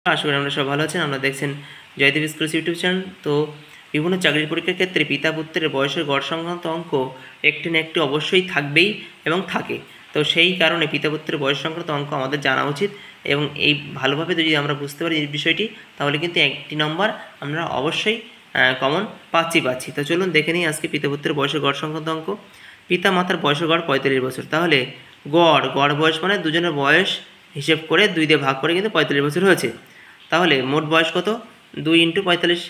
আশা করি আমরা সব ভালো আছেন। আমরা দেখছেন জয়দেব স্কুলস ইউটিউব চ্যানেল। তো বিভিন্ন চাকরির পরীক্ষার ক্ষেত্রে পিতা পুত্রের বয়সের গড় সংক্রান্ত অঙ্ক একটি না একটি অবশ্যই থাকবেই এবং থাকে। তো সেই কারণে পিতা পুত্রের বয়স সংক্রান্ত অঙ্ক আমাদের জানা উচিত এবং এই ভালোভাবে যদি আমরা বুঝতে পারি এই বিষয়টি, তাহলে কিন্তু একটি নম্বর আমরা অবশ্যই কমন পাচ্ছি। তো চলুন দেখে নিই আজকে পিতা পুত্রের বয়সের গড় সংক্রান্ত অঙ্ক। পিতা মাতার বয়সের গড় 45 বছর। তাহলে গড় বয়স মানে দুজনের বয়স হিসেব করে 2 দিয়ে ভাগ করে কিন্তু 45 বছর হয়েছে। তাহলে মোট বয়স কত? 2 × 45,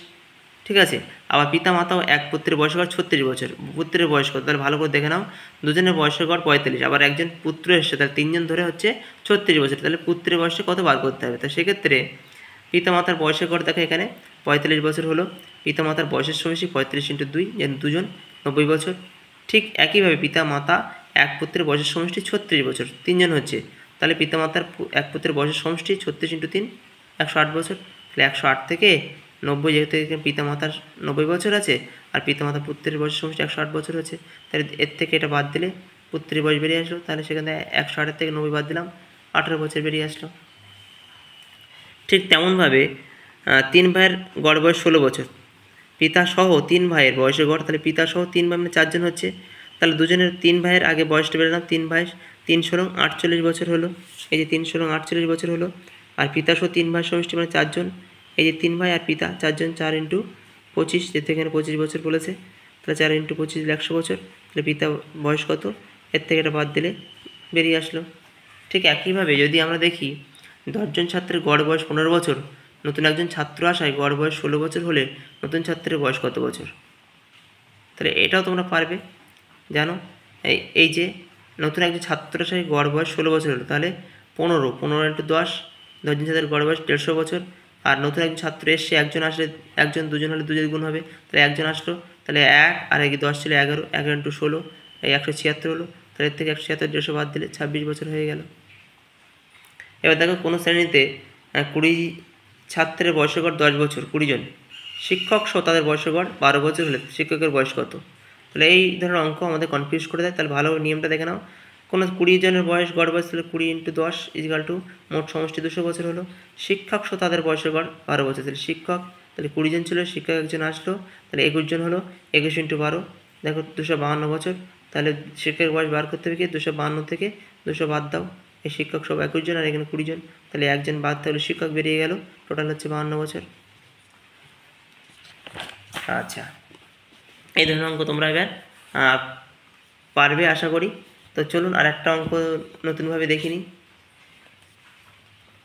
ঠিক আছে। আবার পিতা মাতাও এক পুত্রের বয়সের গড় 36 বছর। পুত্রের বয়স কত? তাহলে ভালো করে দেখে নাও, দুজনের বয়সের গড় 45, আবার একজন পুত্র এসছে, তাহলে 3 জন ধরে হচ্ছে 36 বছর। তাহলে পুত্রের বয়সে কত বার করতে হবে? তো সেক্ষেত্রে পিতা মাতার বয়সের গড় দেখো এখানে 45 বছর হলো। পিতা মাতার বয়সের সমষ্টি 35 × 2, যেন দুজন 90 বছর। ঠিক একইভাবে পিতা মাতা এক পুত্রের বয়সের সমষ্টি 36 বছর, 3 জন হচ্ছে। তাহলে পিতা মাতার এক পুত্রের বয়সের সমষ্টি 36 × 3, 108 বছর। তাহলে 108 থেকে 90, যেহেতু এখানে পিতা মাতার 90 বছর আছে আর পিতা মাতা পুত্রের বয়সের সমষ্টি 108 বছর হচ্ছে, তাহলে এর থেকে এটা বাদ দিলে পুত্রের বয়স বেরিয়ে আসলো। তাহলে সেখানে 108 থেকে 90 বাদ দিলাম, 18 বছর বেরিয়ে আসলো। ঠিক তেমনভাবে 3 ভাইয়ের গড় বয়স 16 বছর। পিতা সহ 3 ভাইয়ের বয়সের গড়, তাহলে পিতা সহ 3 ভাই মানে 4 জন হচ্ছে। তাহলে দুজনের 3 ভাইয়ের আগে বয়সটা বেরোলাম, 3 ভাই 3 × 48 বছর হলো। এই যে 3 × 48 বছর হলো। আর পিতা সহ 3 ভাইয়ের সমষ্টি মানে 4 জন। এই যে 3 ভাই আর পিতা 4 জন, 4 × 25, যেহেতু এখানে 25 বছর বলেছে, তাহলে 4 × 25 100 বছর। তাহলে পিতা বয়স কত? এর থেকে এটা বাদ দিলে বেরিয়ে আসলো। ঠিক একইভাবে যদি আমরা দেখি 10 জন ছাত্রের গড় বয়স 15 বছর, নতুন একজন ছাত্র আসায় গড় বয়স 16 বছর হলে নতুন ছাত্রের বয়স কত বছর? তাহলে এটাও তোমরা পারবে, জানো। এই যে নতুন একজন ছাত্র আসায় গড় বয়স 16 বছর হলো, তাহলে 15 × 10, 10 জন ছাত্রের গড় বয়স 150 বছর। আর নতুন একজন ছাত্র এসে একজন আসলে, একজন দুজন হলে 2 গুণ হবে, তাহলে একজন আসলো, তাহলে 1 আর 10 ছিল 11, 11 × 16, এই 176 হলো। তাহলে এর থেকে 176 150 বাদ দিলে 26 বছর হয়ে গেল। এবার দেখো কোনো শ্রেণীতে 20 ছাত্রের বয়সের গড় 10 বছর, 20 জন। শিক্ষক সহ তাদের বয়সের গড় 12 বছর হলে শিক্ষকের বয়স কত? তাহলে এই ধরনের অঙ্ক আমাদের কনফিউজ করে দেয়। তাহলে ভালো নিয়মটা দেখে নাও। কোনো 20 জনের বয়স গড় বয়স, তাহলে 20 × 10 = মোট সমষ্টি 200 বছর হলো। শিক্ষক সহ তাদের বয়সের গড় 12 বছর, তাহলে শিক্ষক, তাহলে 20 জন ছিল, শিক্ষক একজন আসলো, তাহলে 21 জন হলো, 21 × 12, দেখো 252 বছর। তাহলে শিক্ষকের বয়স বার করতে হবে কি? 252 থেকে 200 বাদ দাও, এই শিক্ষক সব 21 জন আর এখানে 20 জন, তাহলে একজন বাদ থাকলে শিক্ষক বেরিয়ে গেল, টোটাল হচ্ছে 52 বছর। আচ্ছা, এই ধরনের অঙ্ক তোমরা এবার পারবে আশা করি। তো চলুন আর একটা অঙ্ক নতুনভাবে দেখে নিই।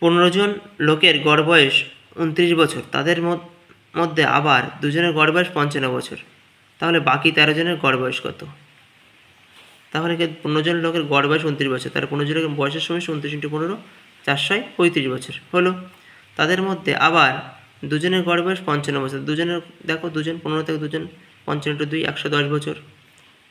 15 জন লোকের গড় বয়স 29 বছর, তাদের মধ্যে আবার দুজনের গড় বয়স 55 বছর, তাহলে বাকি 13 জনের গড় বয়স কত? তাহলে 15 জন লোকের গড় বয়স 29 বছর, তাহলে 15 জনের বয়সের সময় 29 × 15, 435 বছর হলো। তাদের মধ্যে আবার দুজনের গড় বয়স 55 বছর, দুজনের দেখো, দুজন 15 থেকে দুজন 55 × 2, 110 বছর।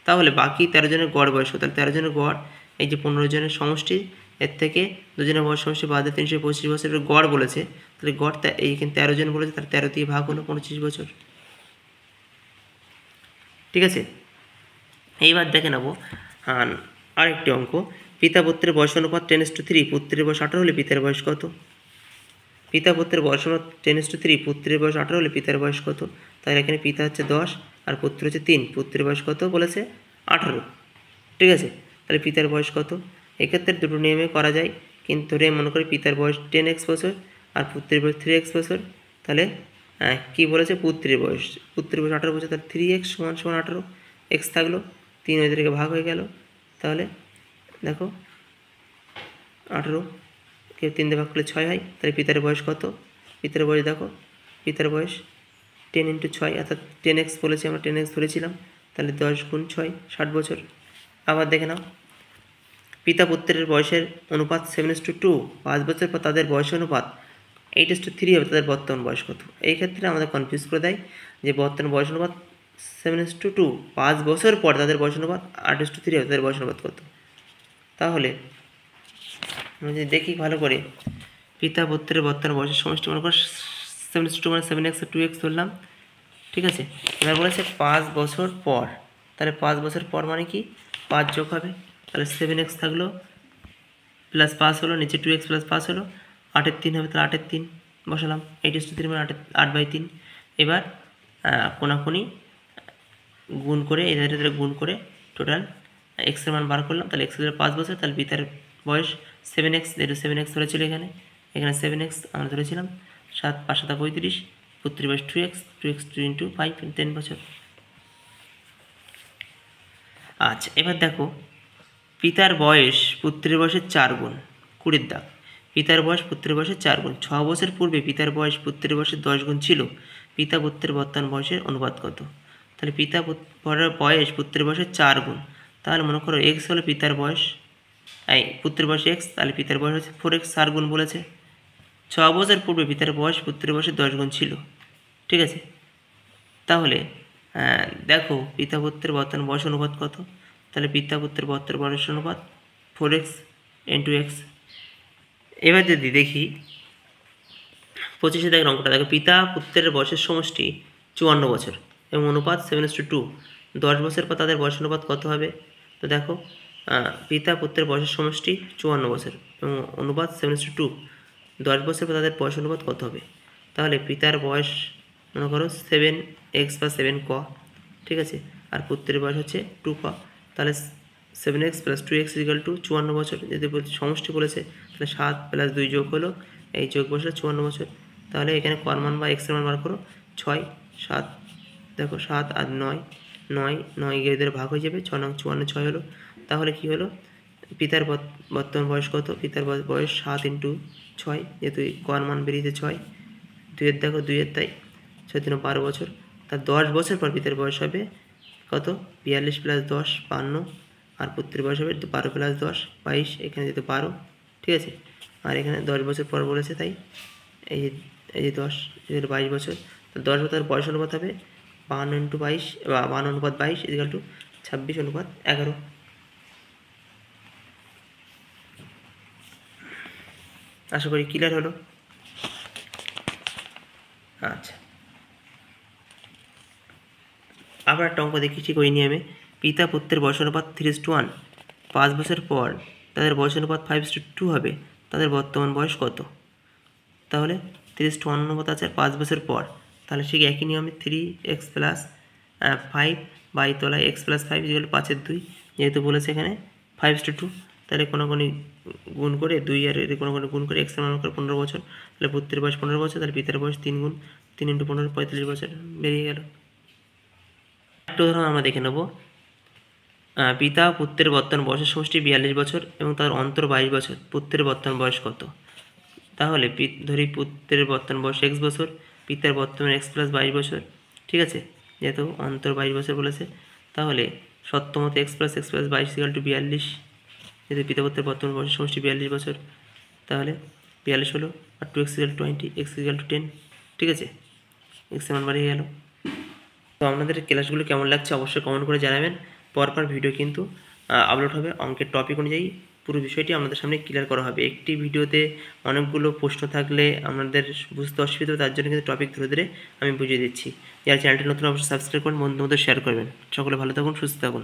তাহলে বাকি 13 জনের গড় বয়স, তাহলে 13 জনের গড়, এই যে 15 জনের সমষ্টি, এর থেকে দুজনের বয়স সমষ্টি বাদ দিয়ে 325 বছরের গড় বলেছে, তাহলে গড় এইখানে 13 জন বলেছে, তাহলে 13 দিয়ে ভাগ হলো 25 বছর, ঠিক আছে। এইবার দেখে নেব আরেকটি অঙ্ক। পিতা পুত্রের বয়স অনুপাত 10:3, পুত্রের বয়স 18 হলে পিতার বয়স কত? পিতা পুত্রের বয়স অনুপাত 10:3, পুত্রের বয়স 18 হলে পিতার বয়স কত? তাহলে এখানে পিতা হচ্ছে 10 আর পুত্র হচ্ছে 3, পুত্রের বয়স কত বলেছে? 18, ঠিক আছে। তাহলে পিতার বয়স কত? এক্ষেত্রে দুটো নিয়মে করা যায়, কিন্তু ধরে মনে করি পিতার বয়স 10x বছর আর পুত্রের বয়স 3x বছর। তাহলে কি বলেছে? পুত্রের বয়স 18 বছর, তাহলে 3x = 18, x থাকলো, 3 ওই থেকে ভাগ হয়ে গেল। তাহলে দেখো 18 কে 3 দিয়ে ভাগ করলে 6 হয়। তাহলে পিতার বয়স কত? পিতার বয়স দেখো, পিতার বয়স 10 × 6, অর্থাৎ 10x বলেছি, আমরা 10x ধরেছিলাম, তাহলে 10 × 6 60 বছর। আবার দেখে নাও, পিতা পুত্রের বয়সের অনুপাত 7:2, 5 বছর পর তাদের বয়স অনুপাত 8:3 হবে, তাদের বর্তমান বয়স কত? এই ক্ষেত্রে আমাদের কনফিউজ করে দেয় যে বর্তমান বয়স অনুপাত 7:2, 5 বছর পর তাদের বয়স অনুপাত 8:3 হবে, তাদের বয়স অনুপাত কত? তাহলে আমরা যদি দেখি ভালো করে, পিতা পুত্রের বর্তমান বয়সের সমষ্টি মনে করো 7:2 মানে 7x আর 2x ধরলাম, ঠিক আছে। এবার বলেছে 5 বছর পর, তাহলে 5 বছর পর মানে কি? 5 যোগ হবে, তাহলে 7x থাকলো প্লাস 5 হলো, নিচে 2x প্লাস 5 হলো, 8-3 হবে, তাহলে 8-3 বসালাম। 8:3 মানে 8/3। এবার কোনাকুনি গুণ করে এদের গুণ করে টোটাল এক্সের মান বার করলাম। তাহলে এক্স 5 বছর, তাহলে পিতার বয়স 7x, যেহেতু 7x ধরেছিল এখানে 7x আমরা ধরেছিলাম। 7 5 7 35, পুত্রের বয়স 2x 2 ইন্টু 5 10 বছর। আচ্ছা, এবার দেখো পিতার বয়স পুত্রের বয়সের 4 গুণ, 20 দাগ। পিতার বয়স পুত্রের বয়সের 4 গুণ। 6 বছর পূর্বে পিতার বয়স পুত্রের বয়সের 10 গুণ ছিল। পিতা পুত্রের বর্তমান বয়সের অনুপাত কত? তাহলে পিতা বয়স পুত্রের বয়সের 4 গুণ। তাহলে মনে করো এক্স হলো পিতার বয়স, পুত্রের বয়স এক্স, তাহলে পিতার বয়স হচ্ছে 4x, 4 গুণ বলেছে। 6 বছর পূর্বে পিতার বয়স পুত্রের বয়সের 10 গুণ ছিল। ঠিক আছে, তাহলে দেখো পিতা পুত্রের বর্তমান বয়স অনুপাত কত? তাহলে পিতা পুত্রের বর্তমান বয়স অনুপাত 4x ইন্টু x। এবার যদি দেখি 25 দাগের অঙ্কটা, দেখো পিতা পুত্রের বয়সের সমষ্টি 54 বছর এবং অনুপাত 7:2। 10 বছর পর তাদের বয়স অনুপাত কত হবে? তো দেখো পিতা পুত্রের বয়সের সমষ্টি 54 বছর এবং অনুপাত 7:2। 10 বছর পর তাদের বয়স অনুপাত কত হবে? তাহলে পিতার বয়স মনে করো 7x বা 7 ক, ঠিক আছে, আর পুত্রের বয়স হচ্ছে 2 ক। তাহলে 7x + 2x = 54 বছর। যদি সমষ্টি বলেছে তাহলে 7 + 2 যোগ হলো, এই যোগ বসলে 54 বছর। তাহলে এখানে কর মান বা এক্সের মান বার করো। 6 7, দেখো 7 আর 9 9 9 এদের ভাগ হয়ে যাবে, 6 9 54, 6 হলো। তাহলে কি হলো? পিতার বর্তমান বয়স কত? পিতার বয়স 7 × 6, যেহেতু কর মান বেরিয়েছে 6। 2 দেখো 2 তাই 6 3 12 বছর। তার 10 বছর পর পিতার বয়স হবে কত? 42 + 10 52, আর পুত্রের বয়স হবে 12 + 10 22, এখানে যেহেতু 12, ঠিক আছে, আর এখানে 10 বছর পর বলেছে তাই এই যে 10 22 বছর। তো 10 বছর বয়স অনুপাত হবে 52 × 22 বা 52/22 = 26/11। আশা করি ক্লিয়ার হলো। আচ্ছা, আবার একটা অঙ্ক দেখি ঠিক ওই নিয়মে। পিতা পুত্রের বয়স অনুপাত 3:1। 5 বছর পর তাদের বয়স অনুপাত 5:2 হবে। তাদের বর্তমান বয়স কত? তাহলে 3:1 অনুপাত আছে 5 বছর পর, তাহলে ঠিক একই নিয়মে 3x + 5 বাই তলায় x + 5 = 5/2, যেহেতু বলেছে এখানে 5:2। তাহলে কোনোগুনি গুণ করে 2 আর কোনোগুনি গুণ করে x এর মান করে 15 বছর। তাহলে পুত্রের বয়স 15 বছর, তাহলে পিতার বয়স 3 গুণ 3 × 15 45 বছর বেরিয়ে গেল। একটা উদাহরণ আমরা দেখে নেব। পিতা পুত্রের বর্তমান বয়সের সমষ্টি 42 বছর এবং তার অন্তর 22 বছর। পুত্রের বর্তমান বয়স কত? তাহলে ধরি পুত্রের বর্তমান বয়স x বছর, পিতার বর্তমান x + 22 বছর, ঠিক আছে, যেহেতু অন্তর 22 বছর বলেছে। তাহলে সত্যমত x + 22 = 42, যেহেতু পিতা পুত্রের বর্তমান বয়সের সমষ্টি 42 বছর, তাহলে 42 হলো। আর 2x = 20, x = 10, ঠিক আছে, x এর মান বাড়িয়ে গেল। তো আপনাদের ক্লাসগুলো কেমন লাগছে অবশ্যই কমেন্ট করে জানাবেন। পরপর ভিডিও কিন্তু আপলোড হবে, অঙ্কের টপিক অনুযায়ী পুরো বিষয়টি আপনাদের সামনে ক্লিয়ার করা হবে। একটি ভিডিওতে অনেকগুলো প্রশ্ন থাকলে আপনাদের বুঝতে অসুবিধা হবে, তার জন্য কিন্তু টপিক ধরে ধরে আমি বুঝিয়ে দিচ্ছি। যারা চ্যানেলটি নতুন অবশ্যই সাবস্ক্রাইব করুন, বন্ধুদের শেয়ার করবেন। সকলে ভালো থাকুন, সুস্থ থাকুন।